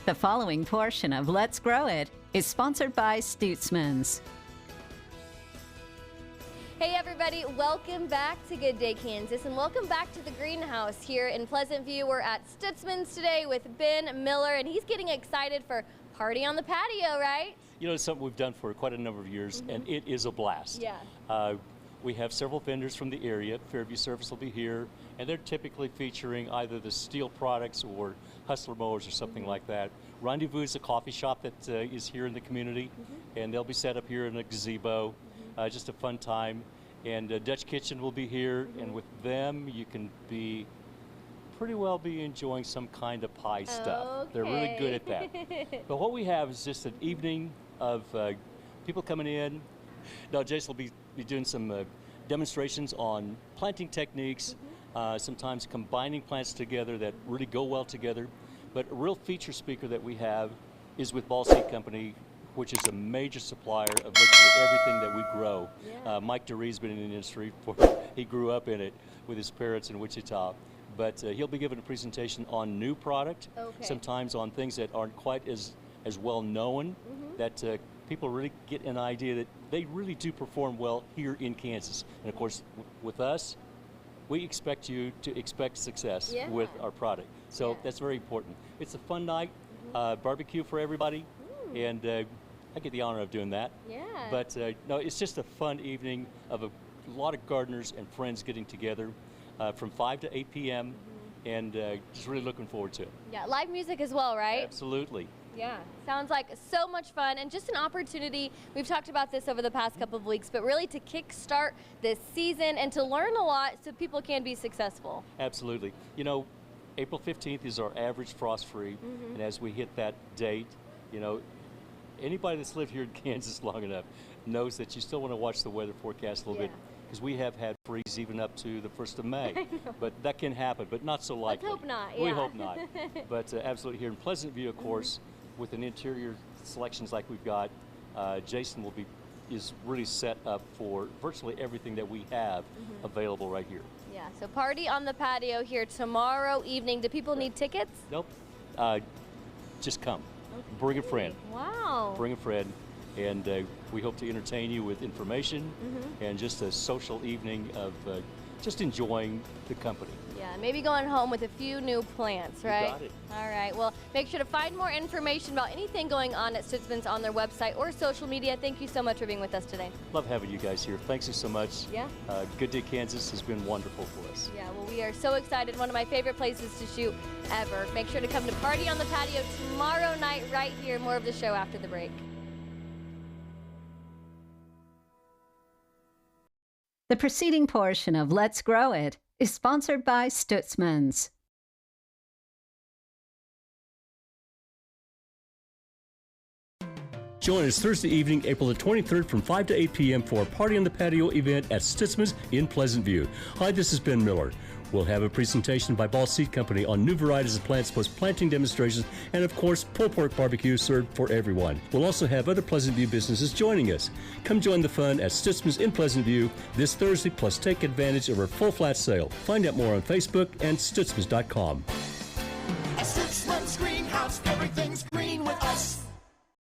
The following portion of Let's Grow It is sponsored by Stutzman's. Hey everybody, welcome back to Good Day Kansas and welcome back to the greenhouse here in Pleasant View. We're at Stutzman's today with Ben Miller and he's getting excited for Party on the Patio, right? You know, it's something we've done for quite a number of years and it is a blast. Yeah. We have several vendors from the area. Fairview Service will be here, and they're typically featuring either the steel products or Hustler mowers or something like that. Rendezvous is a coffee shop that is here in the community, and they'll be set up here in a gazebo. Just a fun time. And Dutch Kitchen will be here, and with them you can pretty well be enjoying some kind of pie stuff. Okay. They're really good at that. But what we have is just an evening of people coming in. Now Jason will be doing some demonstrations on planting techniques, sometimes combining plants together that really go well together. But a real feature speaker that we have is with Ball Seed Company, which is a major supplier of virtually everything that we grow. Yeah. Mike DeRee's been in the industry, he grew up in it with his parents in Wichita. But he'll be giving a presentation on new product, sometimes on things that aren't quite as well known, that people really get an idea that they really do perform well here in Kansas. And of course, with us, we expect you to expect success with our product. So that's very important. It's a fun night, barbecue for everybody, and I get the honor of doing that. Yeah. But no, it's just a fun evening of a lot of gardeners and friends getting together from 5 to 8 p.m. And just really looking forward to it. Yeah, live music as well, right? Absolutely. Yeah, sounds like so much fun and just an opportunity. We've talked about this over the past couple of weeks, but really to kickstart this season and to learn a lot so people can be successful. Absolutely. You know, April 15th is our average frost-free, and as we hit that date, you know, anybody that's lived here in Kansas long enough knows that you still want to watch the weather forecast a little bit, because we have had freeze even up to the 1st of May. But that can happen, but not so likely. Let's hope not, We hope not. But absolutely here in Pleasant View, of course, with an interior selections like we've got, Jason is really set up for virtually everything that we have available right here. Yeah, so Party on the Patio here tomorrow evening. Do people need tickets? Nope. Just come. Bring a friend. Wow. Bring a friend. And we hope to entertain you with information and just a social evening of just enjoying the company. Yeah, maybe going home with a few new plants, right? You got it. All right, well, make sure to find more information about anything going on at Stutzman's on their website or social media. Thank you so much for being with us today. Love having you guys here. Thanks so much. Yeah. Good Day Kansas has been wonderful for us. Yeah, well, we are so excited. One of my favorite places to shoot ever. Make sure to come to Party on the Patio tomorrow night right here. More of the show after the break. The preceding portion of Let's Grow It is sponsored by Stutzman's. Join us Thursday evening, April the 23rd from 5 to 8 p.m. for a Party on the Patio event at Stutzman's in Pleasant View. Hi, this is Ben Miller. We'll have a presentation by Ball Seed Company on new varieties of plants, plus planting demonstrations, and of course, pulled pork barbecue served for everyone. We'll also have other Pleasant View businesses joining us. Come join the fun at Stutzman's in Pleasant View this Thursday, plus take advantage of our full flat sale. Find out more on Facebook and stutzmans.com.